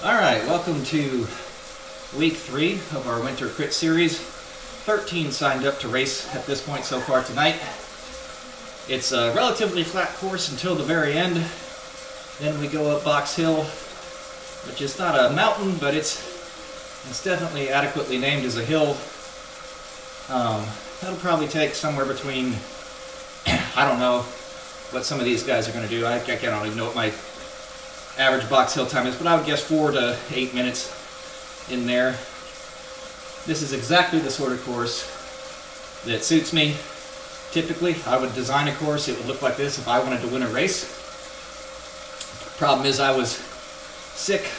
Alright, welcome to week 3 of our winter crit series. 13 signed up to race at this point so far tonight. It's a relatively flat course until the very end. Then we go up Box Hill, which is not a mountain, but it's definitely adequately named as a hill. That'll probably take somewhere between, I don't know what some of these guys are going to do. I don't even know what my average Box Hill time is, but I would guess 4 to 8 minutes in there. This is exactly the sort of course that suits me. Typically, I would design a course, it would look like this if I wanted to win a race. Problem is I was sick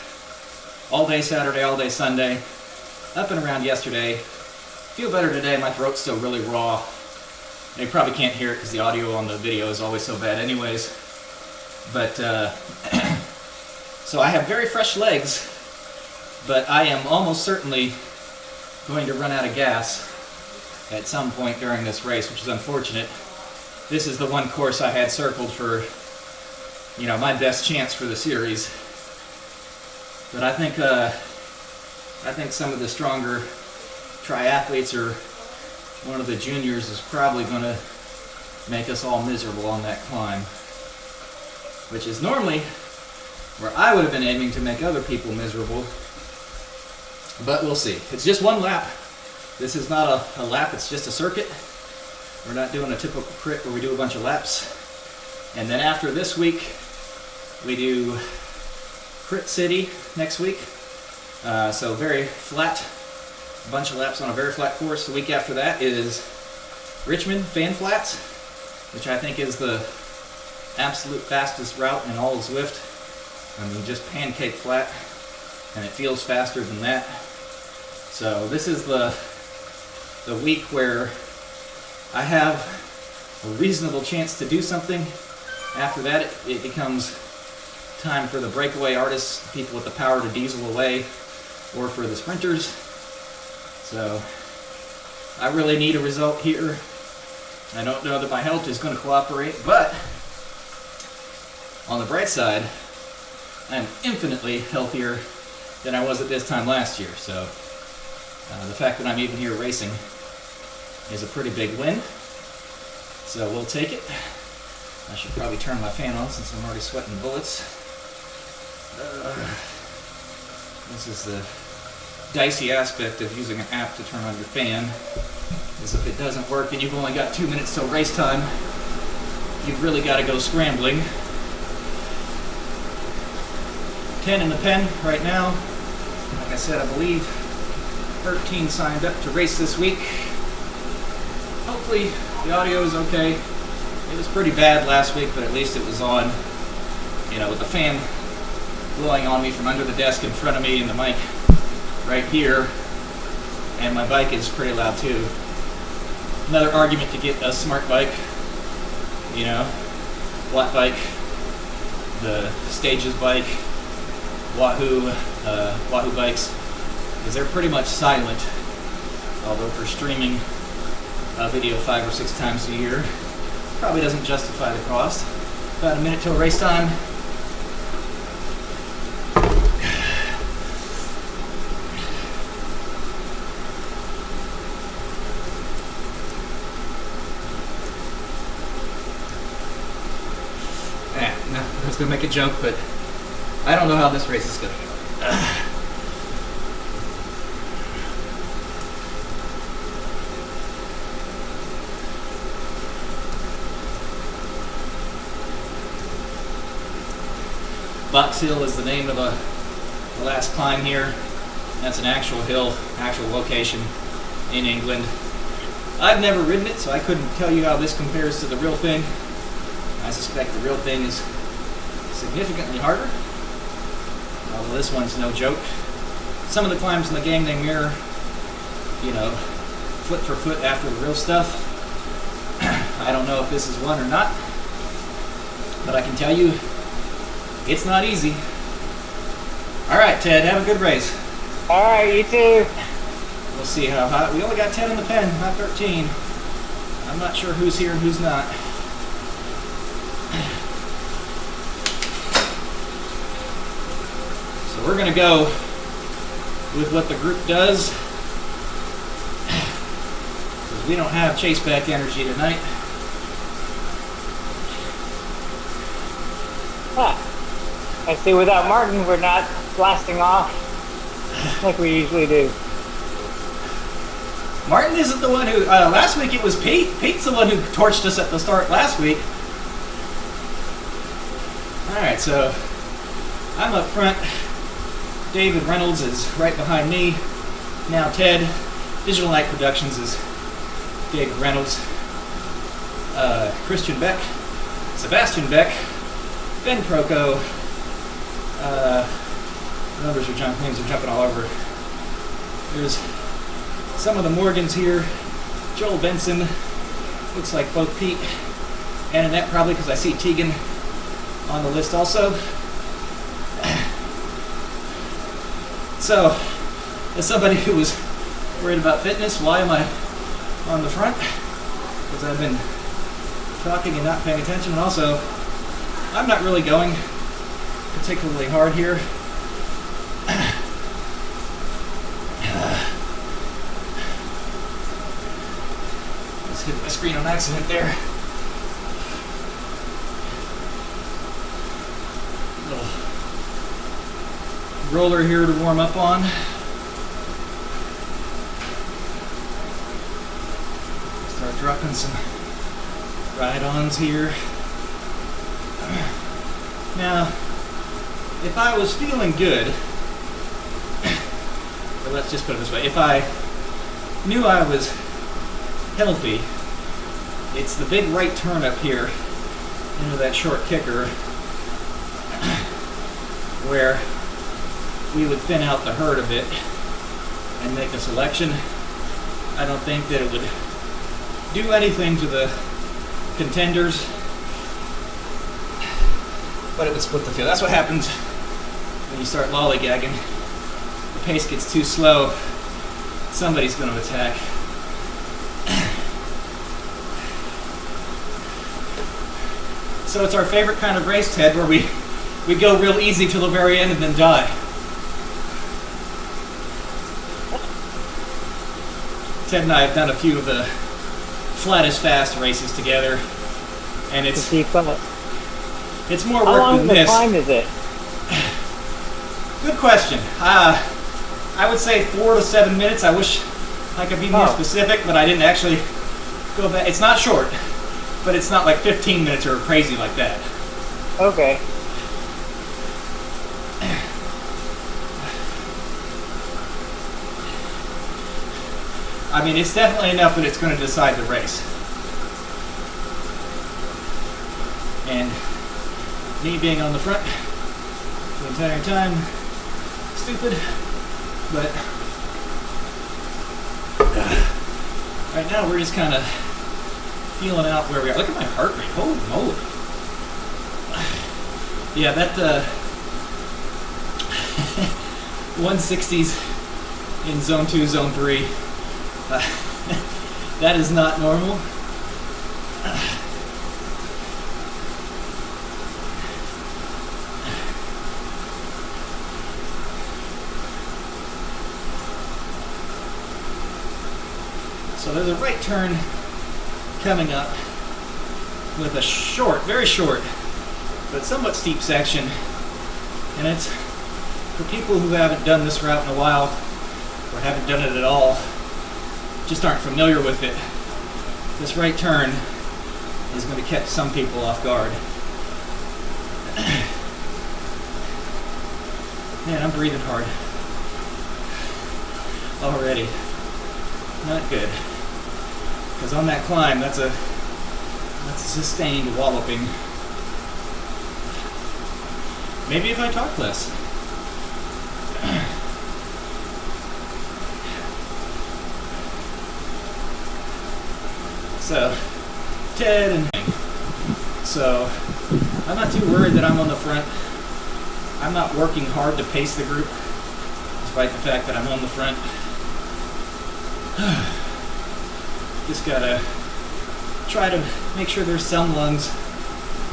all day Saturday, all day Sunday, up and around yesterday. Feel better today, my throat's still really raw. You probably can't hear it because the audio on the video is always so bad anyways. But, so I have very fresh legs, but I am almost certainly going to run out of gas at some point during this race, which is unfortunate. This is the one course I had circled for, you know, my best chance for the series. But I think some of the stronger triathletes or one of the juniors is probably going to make us all miserable on that climb, which is normally where I would have been aiming to make other people miserable, but we'll see. It's just one lap. This is not a lap, it's just a circuit. We're not doing a typical crit where we do a bunch of laps. And then after this week, we do Crit City next week. So very flat, a bunch of laps on a very flat course. The week after that is Richmond Fan Flats, which I think is the absolute fastest route in all of Zwift. I mean, just pancake flat, and it feels faster than that. So this is the week where I have a reasonable chance to do something. After that, it becomes time for the breakaway artists, people with the power to diesel away, or for the sprinters. So I really need a result here. I don't know that my health is going to cooperate, but on the bright side, I'm infinitely healthier than I was at this time last year. So the fact that I'm even here racing is a pretty big win. So we'll take it. I should probably turn my fan on since I'm already sweating bullets. This is the dicey aspect of using an app to turn on your fan, is if it doesn't work and you've only got 2 minutes till race time, you've really got to go scrambling. 10 in the pen right now. Like I said, I believe 13 signed up to race this week. Hopefully the audio is okay. It was pretty bad last week, but at least it was on, you know, with the fan blowing on me from under the desk in front of me and the mic right here, and my bike is pretty loud too. Another argument to get a smart bike, you know, Watt bike, the Stages bike, Wahoo bikes, because they're pretty much silent, although for streaming video 5 or 6 times a year, probably doesn't justify the cost. About a minute till race time. No, I was going to make a joke, but I don't know how this race is going to go. Box Hill is the name of the last climb here. That's an actual hill, actual location in England. I've never ridden it, so I couldn't tell you how this compares to the real thing. I suspect the real thing is significantly harder, although this one's no joke. Some of the climbs in the game, they mirror, you know, foot for foot after the real stuff. I don't know if this is one or not, but I can tell you it's not easy. Alright, Ted, have a good race. Alright, you too. We'll see how hot. We only got 10 in the pen, not 13. I'm not sure who's here and who's not. So we're going to go with what the group does. 'Cause we don't have chase back energy tonight. Ah, I see without Martin, we're not blasting off like we usually do. Martin isn't the one who, last week it was Pete. Pete's the one who torched us at the start last week. Alright, so I'm up front. David Reynolds is right behind me. Now Ted. Digital Night Productions is David Reynolds. Christian Beck. Sebastian Beck. Ben Proco. Numbers are jumping, names are jumping all over. There's some of the Morgans here. Joel Benson. Looks like both Pete and Annette, probably, because I see Tegan on the list also. So, as somebody who was worried about fitness, why am I on the front? Because I've been talking and not paying attention, and also, I'm not really going particularly hard here. Just hit my screen on accident there. Little roller here to warm up on. Start dropping some ride-ons here. Now, if I was feeling good, or let's just put it this way, if I knew I was healthy, it's the big right turn up here into that short kicker where we would thin out the herd a bit and make a selection. I don't think that it would do anything to the contenders, but it would split the field. That's what happens when you start lollygagging. The pace gets too slow, somebody's going to attack. So it's our favorite kind of race, Ted, where we go real easy till the very end and then die. Ted and I have done a few of the flattest fast races together, and it's more How work long than of a this. climb is it? Good question. I would say 4 to 7 minutes. I wish I could be more specific, but I didn't actually go back. It's not short, but it's not like 15 minutes or crazy like that. Okay. I mean, it's definitely enough that it's going to decide the race. And me being on the front the entire time, stupid, but right now we're just kind of feeling out where we are. Look at my heart rate, holy moly. Yeah, that 160s in zone 2, zone 3, that is not normal. So there's a right turn coming up with a short, very short, but somewhat steep section. And it's for people who haven't done this route in a while, or haven't done it at all, just aren't familiar with it. This right turn is going to catch some people off guard. Man, I'm breathing hard already. Not good. Because on that climb, that's a sustained walloping. Maybe if I talk less. So, Ted and me. So, I'm not too worried that I'm on the front. I'm not working hard to pace the group, despite the fact that I'm on the front. Just gotta try to make sure there's some lungs,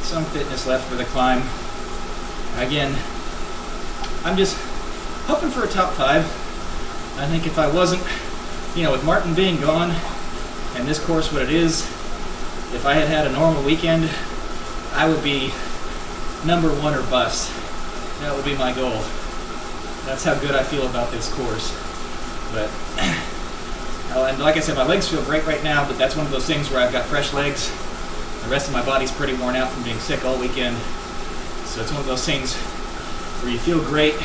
some fitness left for the climb. Again, I'm just hoping for a top 5. I think if I wasn't, with Martin being gone and this course what it is, if I had had a normal weekend, I would be number 1 or bust. That would be my goal. That's how good I feel about this course. But, and like I said, my legs feel great right now, but that's one of those things where I've got fresh legs. The rest of my body's pretty worn out from being sick all weekend. So it's one of those things where you feel great,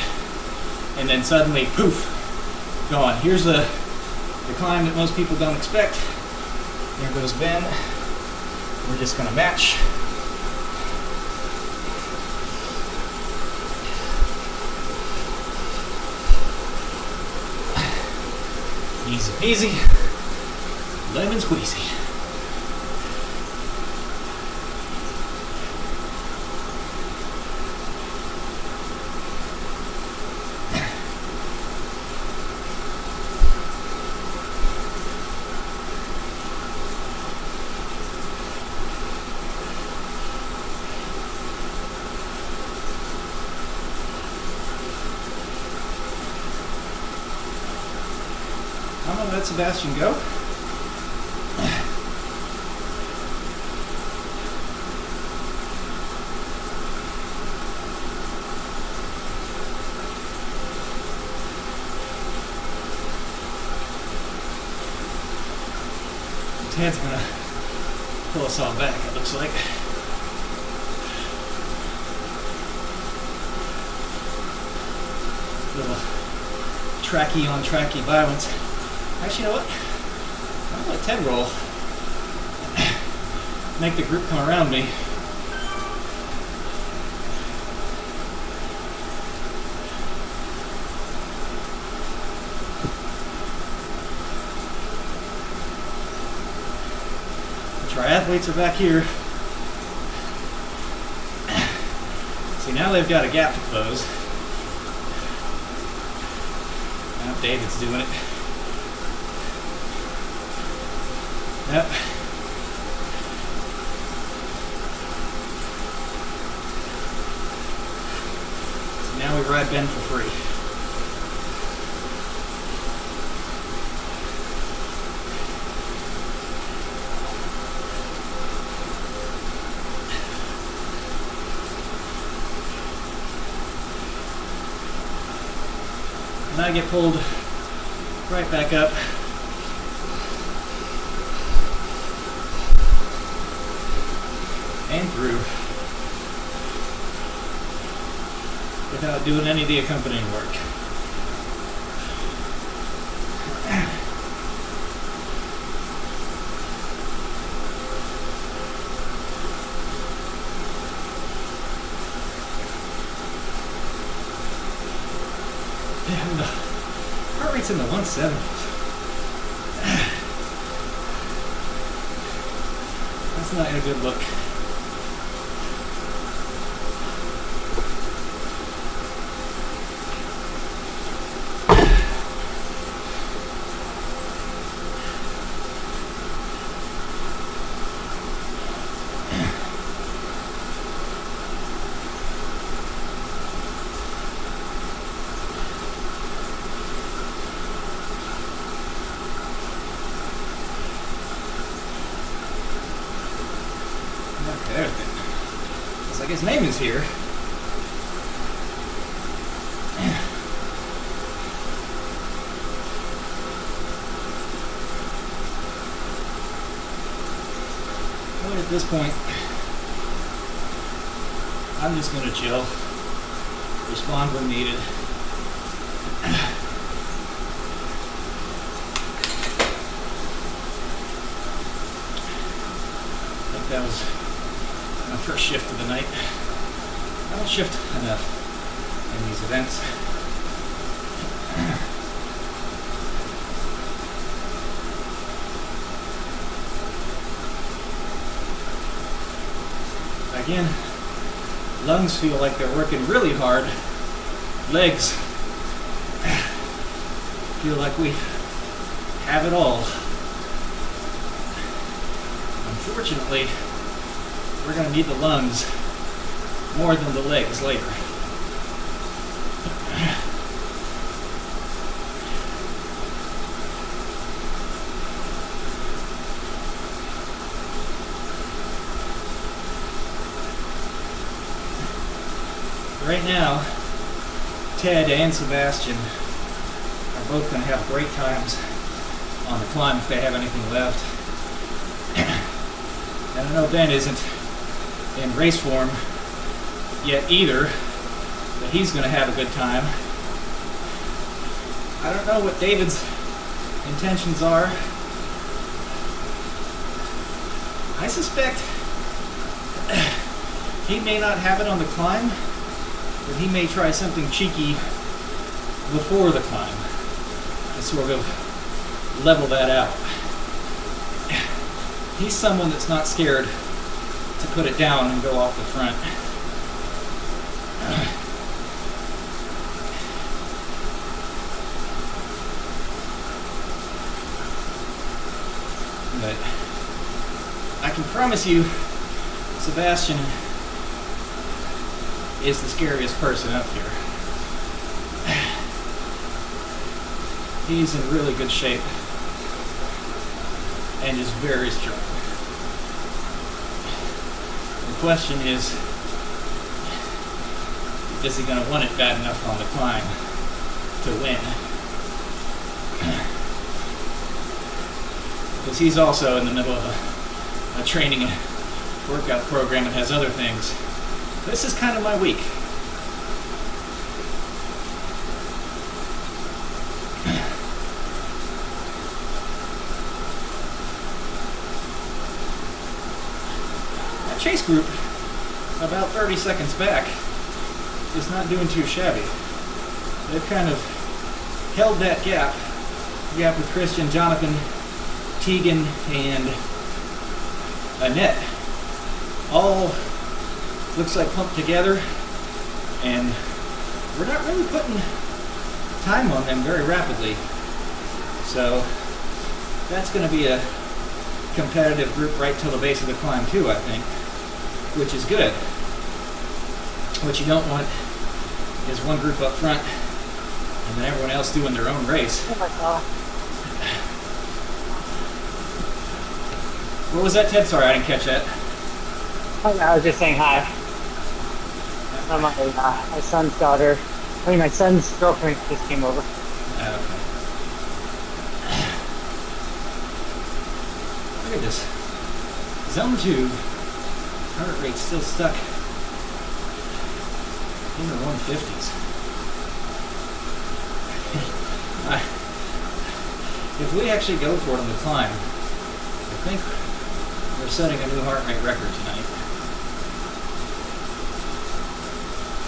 and then suddenly, poof, gone. Here's the climb that most people don't expect. There goes Ben. We're just gonna match. Easy peasy, lemon squeezy. I'm gonna let Sebastian go. Ted's gonna pull us all back, it looks like. Little tracky on tracky violence. Actually, you know what? I'm gonna let Ted roll. Make the group come around me. The triathletes are back here. See, now they've got a gap to close. Now David's doing it. Yep. So now we ride Ben for free. And I get pulled right back up. And through without doing any of the accompanying work. Damn, the heart rate's in the 170s. That's not a good look. Okay, looks like his name is here. But at this point, I'm just going to chill, respond when needed. I think that was my first shift of the night. I don't shift enough in these events. Again, lungs feel like they're working really hard. Legs feel like we have it all. Unfortunately, we're going to need the lungs more than the legs later. Right now, Ted and Sebastian are both going to have great times on the climb if they have anything left. And I know Ben isn't in race form yet either, but he's going to have a good time. I don't know what David's intentions are. I suspect he may not have it on the climb, but he may try something cheeky before the climb to sort of level that out. He's someone that's not scared to put it down and go off the front. But I can promise you, Sebastian is the scariest person up here. He's in really good shape and is very strong. The question is he going to want it bad enough on the climb to win? Because he's also in the middle of a training and workout program and has other things. This is kind of my week. That chase group, about 30 seconds back, is not doing too shabby. They've kind of held that gap with Christian, Jonathan, Tegan, and Annette. All looks like pumped together, and we're not really putting time on them very rapidly. So that's going to be a competitive group right till the base of the climb too, I think, which is good. What you don't want is one group up front and then everyone else doing their own race. Oh my God. What was that, Ted? Sorry, I didn't catch that. Oh, no, I was just saying hi. My son's daughter, my son's girlfriend just came over. Okay. Look at this. Zone 2, heart rate still stuck in the 150s. If we actually go for it on the climb, I think we're setting a new heart rate record tonight.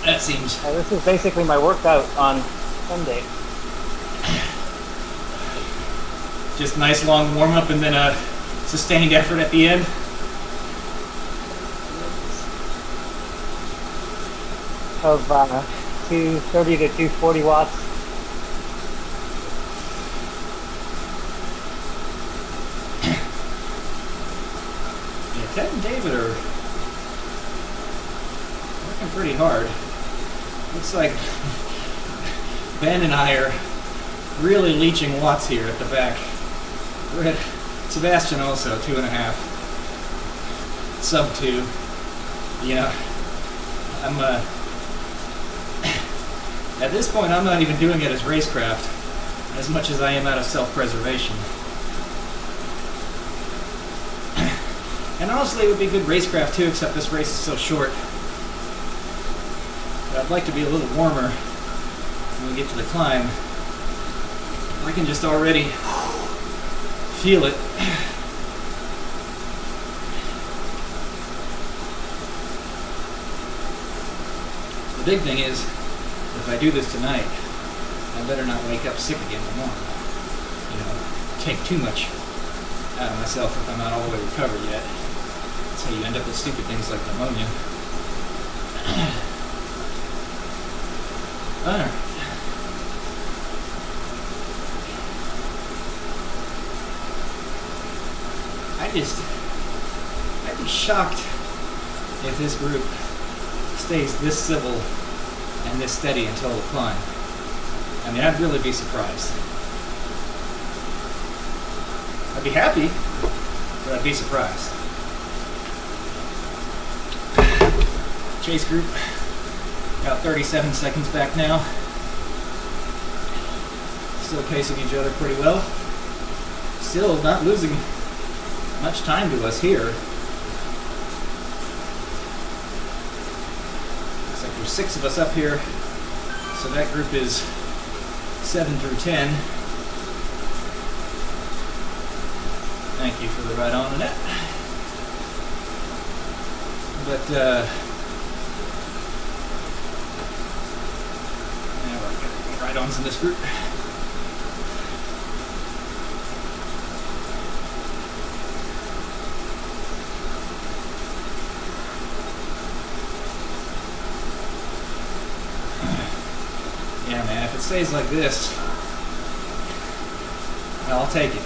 That seems... This is basically my workout on Sunday. Just nice long warm-up and then a sustained effort at the end. Of 230 to 240 watts. Yeah, Ted and David are working pretty hard. Looks like Ben and I are really leeching watts here at the back. We're at Sebastian also, 2.5. Sub 2. You know, I'm at this point I'm not even doing it as racecraft as much as I am out of self-preservation. And honestly it would be good racecraft too, except this race is so short. But I'd like to be a little warmer when we get to the climb. I can just already feel it. The big thing is, if I do this tonight, I better not wake up sick again tomorrow. You know, take too much out of myself if I'm not all the way recovered yet. That's how you end up with stupid things like pneumonia. Alright. I'd be shocked if this group stays this civil and this steady until the climb. I mean, I'd really be surprised. I'd be happy, but I'd be surprised. Chase group About 37 seconds back now. Still pacing each other pretty well. Still not losing much time to us here. Looks like there's 6 of us up here. So that group is 7 through 10. Thank you for the ride on, Annette. But, yeah, we're getting ride-ons in this group. Yeah, man, if it stays like this, I'll take it.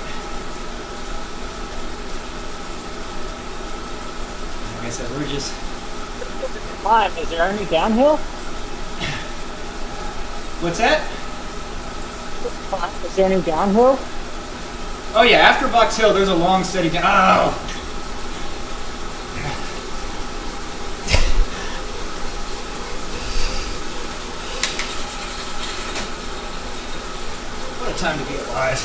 Like I said, we're just... Climb, is there any downhill? What's that? Is there any downhill? Oh yeah, after Box Hill, there's a long, steady down. Oh! What a time to be alive.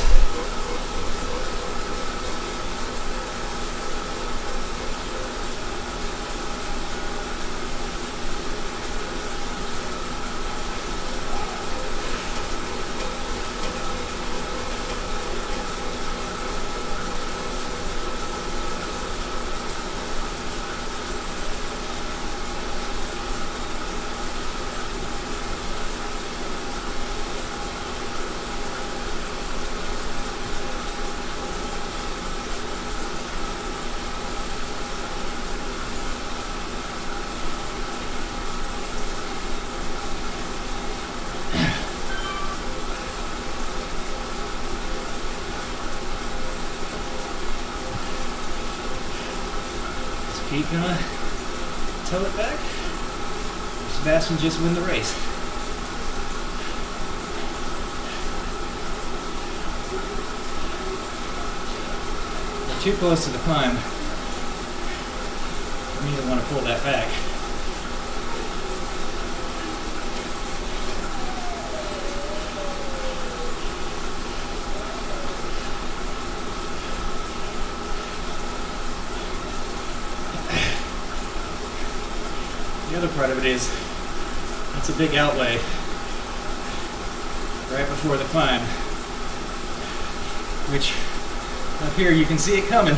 Pete gonna tow it back? Or Sebastian just win the race? We're too close to the climb for me to want to pull that back. The other part of it is, it's a big outlay right before the climb, which up here you can see it coming.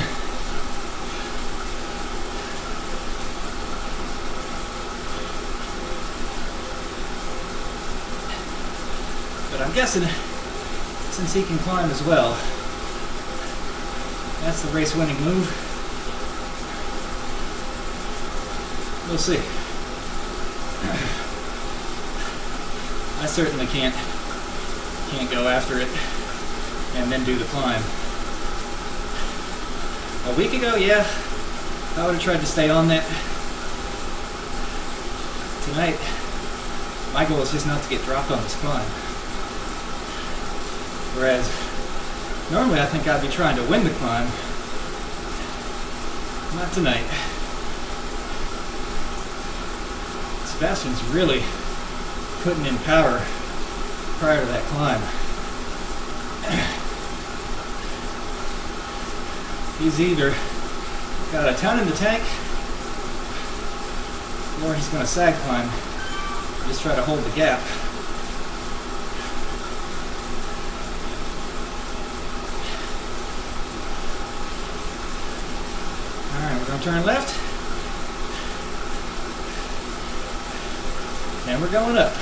But I'm guessing, since he can climb as well, that's the race-winning move. We'll see. I certainly can't go after it and then do the climb. A week ago, yeah, I would have tried to stay on that. Tonight, my goal is just not to get dropped on this climb. Whereas, normally I think I'd be trying to win the climb. Not tonight. Sebastian's really putting in power prior to that climb. He's either got a ton in the tank, or he's going to sag climb, just try to hold the gap. Alright, we're going to turn left. And we're going up.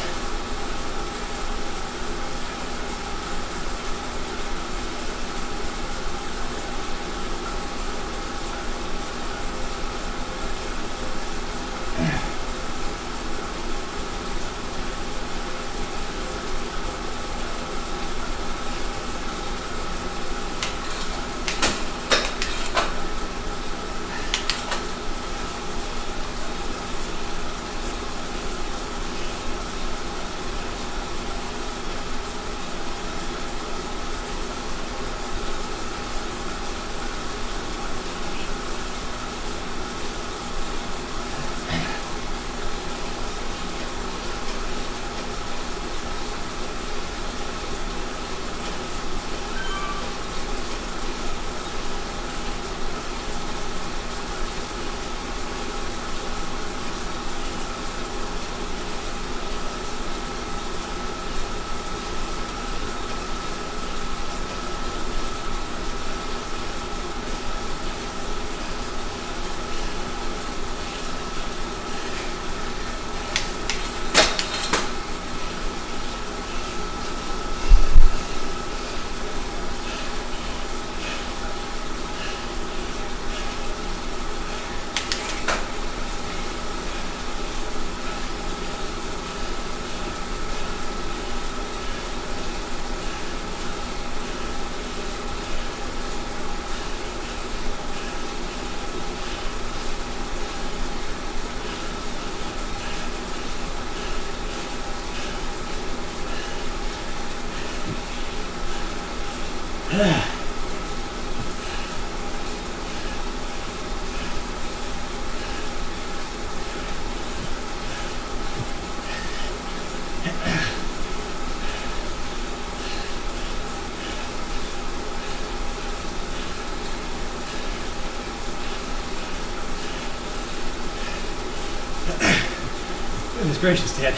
Goodness gracious, Ted.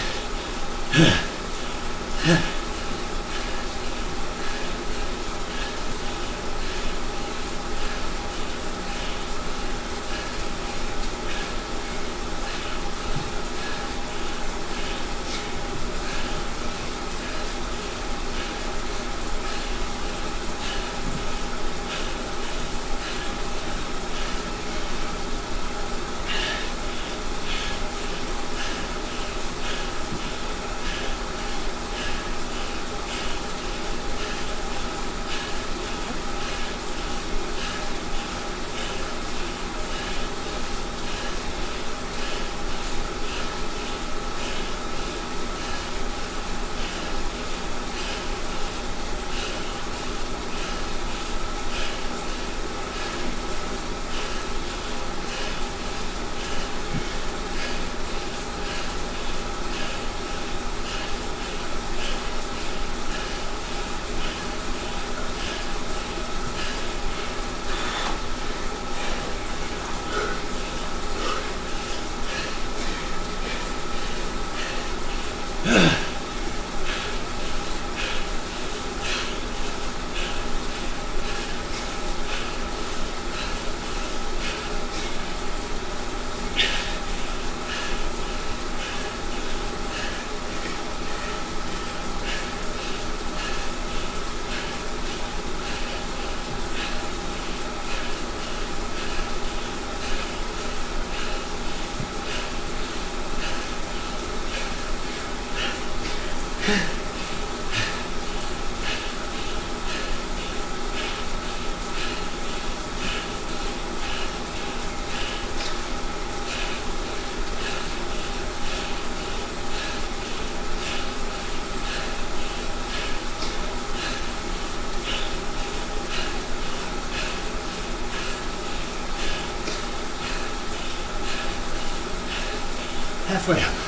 Halfway up.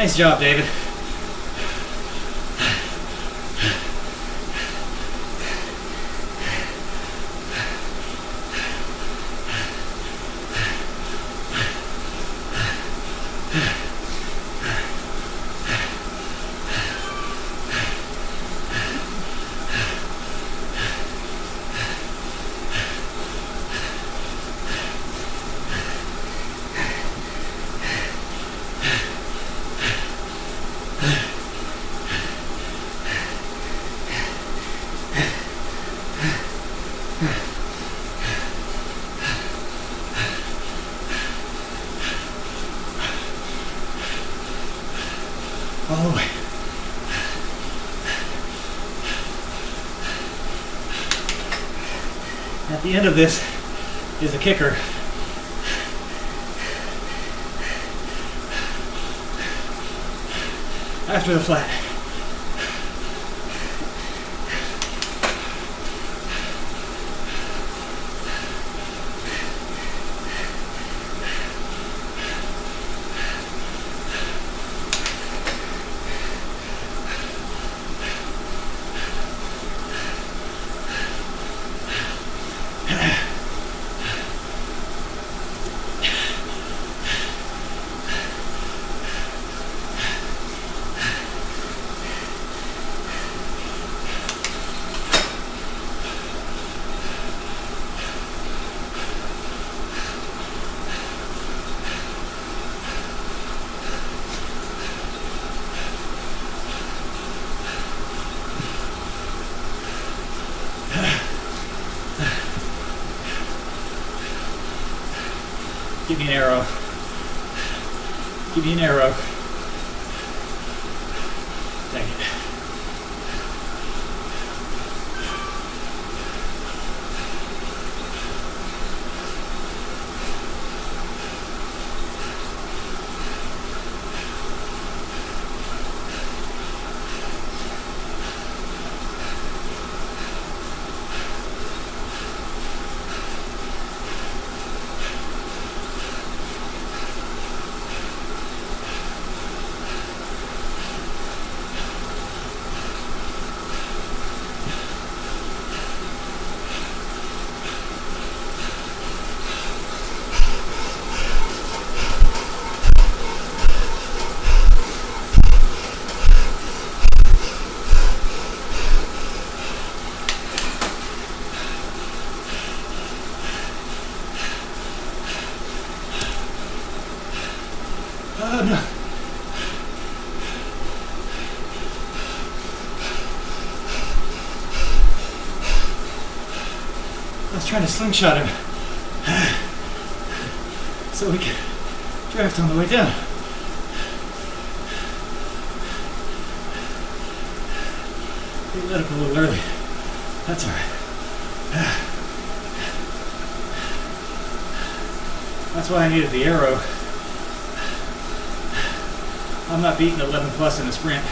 Nice job, David. At the end of this is a kicker. After the flat. Give me an arrow. Give me an arrow. Dang it. Oh no. I was trying to slingshot him so we could draft on the way down. He let up a little early. That's all right. That's why I needed the arrow. I'm not beating 11 plus in a sprint.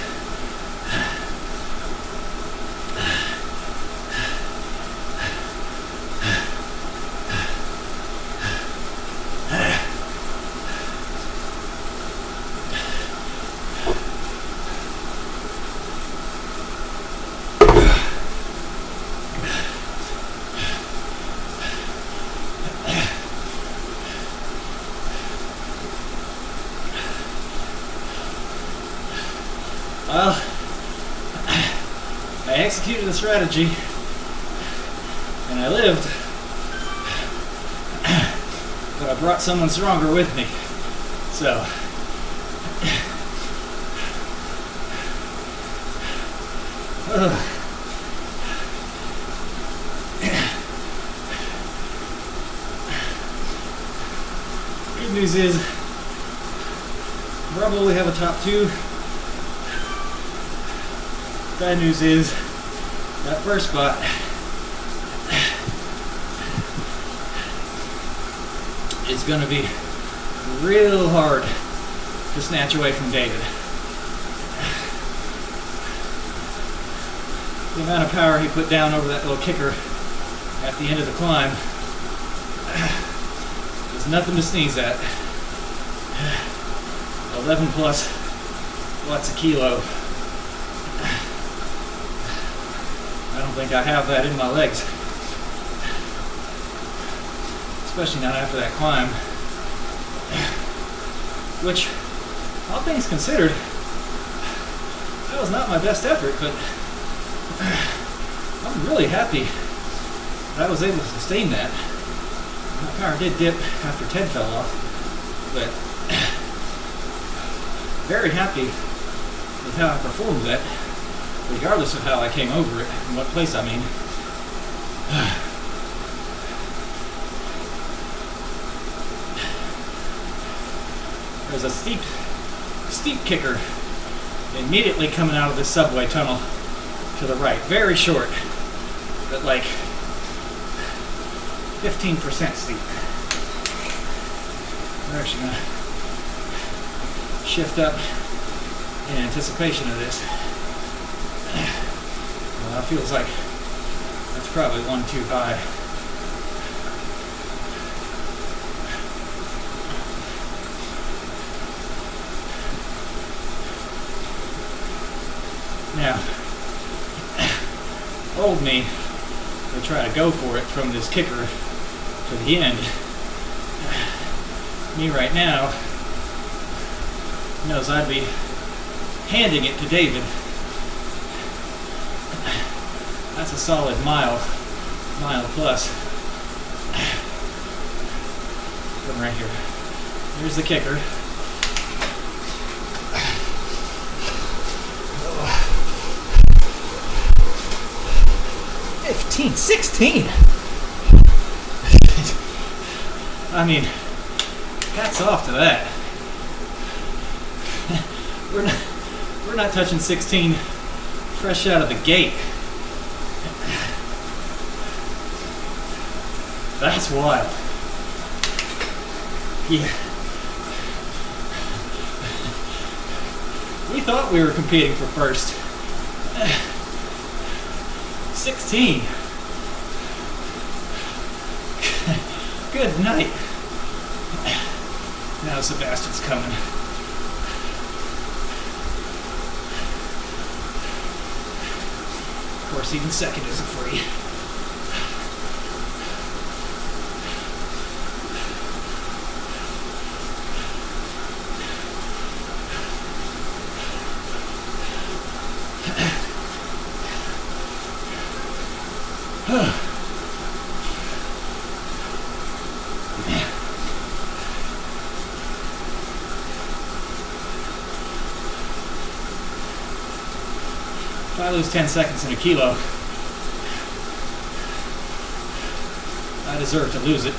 Well, I executed the strategy, and I lived, but I brought someone stronger with me, so. Good news is, probably have a top 2. Bad news is, that first spot is going to be real hard to snatch away from David. The amount of power he put down over that little kicker at the end of the climb is nothing to sneeze at. 11 plus watts a kilo. I don't think I have that in my legs. Especially not after that climb. Which, all things considered, that was not my best effort, but I'm really happy that I was able to sustain that. My power did dip after Ted fell off, but very happy with how I performed that, regardless of how I came over it and what place I'm in. There's a steep kicker immediately coming out of this subway tunnel to the right. Very short, but like 15% steep. We're actually gonna shift up in anticipation of this. Well, that feels like that's probably one too high. Now, old me will try to go for it from this kicker to the end. Me right now knows I'd be handing it to David. That's a solid mile plus. Come right here. Here's the kicker. 15, 16. I mean, hats off to that. We're not touching 16 fresh out of the gate. That's wild. Yeah. We thought we were competing for first. 16. Good night. Now Sebastian's coming. Of course, even second isn't free. If I lose 10 seconds in a kilo, I deserve to lose it.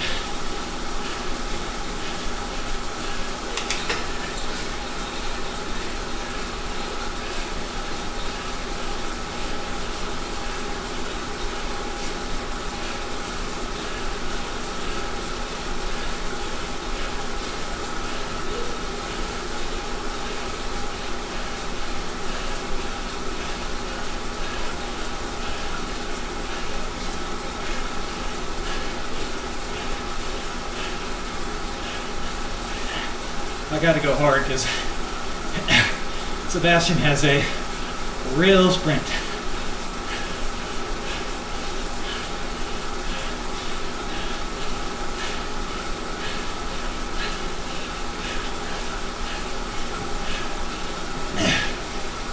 I gotta go hard because Sebastian has a real sprint.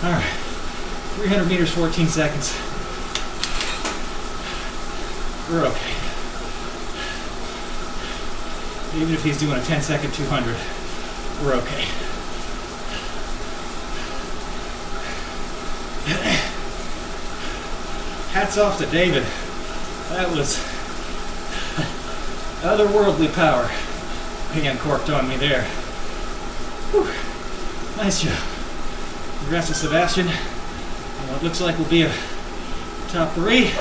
All right, 300 meters, 14 seconds. We're okay. Even if he's doing a 10-second 200. We're okay. Hats off to David. That was otherworldly power being uncorked on me there. Whew. Nice job. Congrats to Sebastian. And what looks like will be a top 3.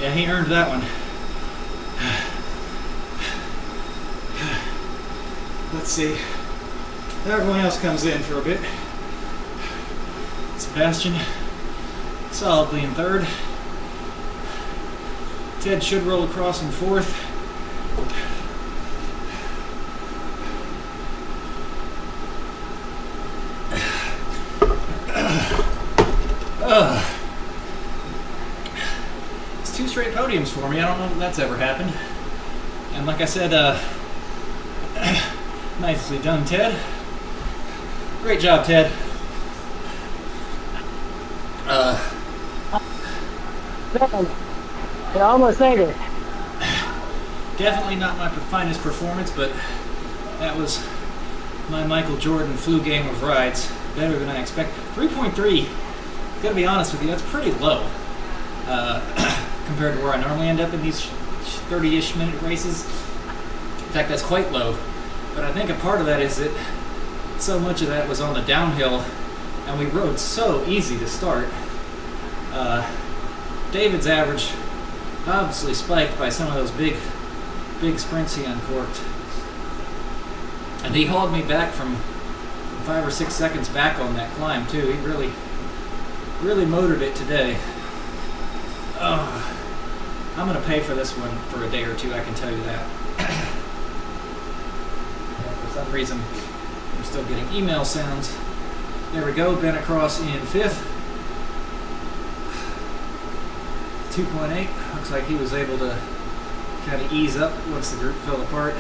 Yeah, he earned that one. Let's see. Everyone else comes in for a bit. Sebastian, solidly in third. Ted should roll across in fourth. It's 2 straight podiums for me. I don't know if that's ever happened. And like I said, nicely done, Ted. Great job, Ted. I almost made it. Definitely not my finest performance, but that was my Michael Jordan flu game of rides. Better than I expected. 3.3, gotta be honest with you, that's pretty low compared to where I normally end up in these 30-ish minute races. In fact, that's quite low. But I think a part of that is that so much of that was on the downhill, and we rode so easy to start. David's average obviously spiked by some of those big sprints he uncorked. And he hauled me back from 5 or 6 seconds back on that climb too. He really motored it today. I'm gonna pay for this one for a day or two, I can tell you that. For some reason, I'm still getting email sounds. There we go, Ben across in 5th. 2.8, looks like he was able to kind of ease up once the group fell apart.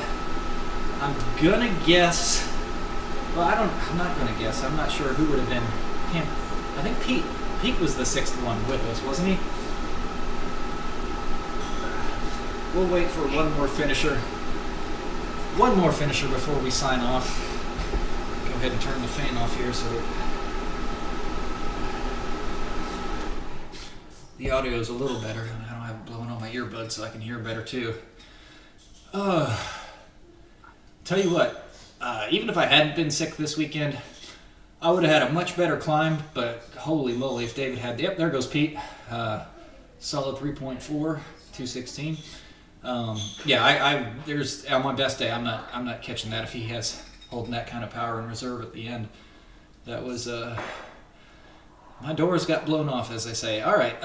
I'm gonna guess, well, I'm not gonna guess, I'm not sure who would have been, I think Pete was the 6th one with us, wasn't he? We'll wait for one more finisher before we sign off. Go ahead and turn the fan off here so that the audio is a little better. I don't have it blowing on my earbuds so I can hear better too. Tell you what, even if I hadn't been sick this weekend, I would have had a much better climb, but holy moly, if David had, yep, there goes Pete. Solid 3.4, 216. Yeah, there's, on my best day, I'm not catching that if he has holding that kind of power in reserve at the end. That was, my doors got blown off, as they say. All right,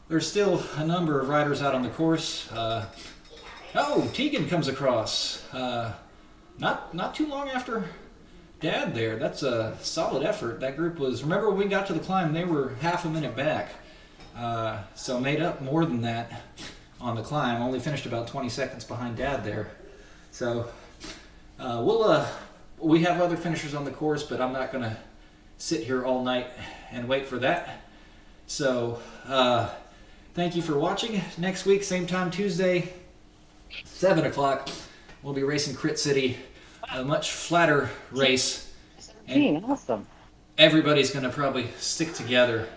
there's still a number of riders out on the course. Tegan comes across. Not too long after Dad there. That's a solid effort. That group was, remember when we got to the climb, they were half a minute back. So made up more than that on the climb. Only finished about 20 seconds behind Dad there. So we have other finishers on the course, but I'm not going to sit here all night and wait for that. So thank you for watching. Next week, same time, Tuesday, 7 o'clock, we'll be racing Crit City, a much flatter race. And awesome. everybody's going to probably stick together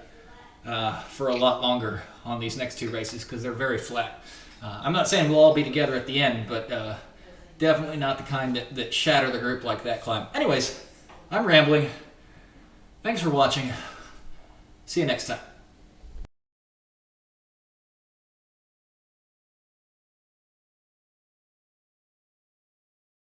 for a lot longer on these next 2 races because they're very flat. I'm not saying we'll all be together at the end, but definitely not the kind that shatter the group like that climb. Anyways, I'm rambling. Thanks for watching. See you next time.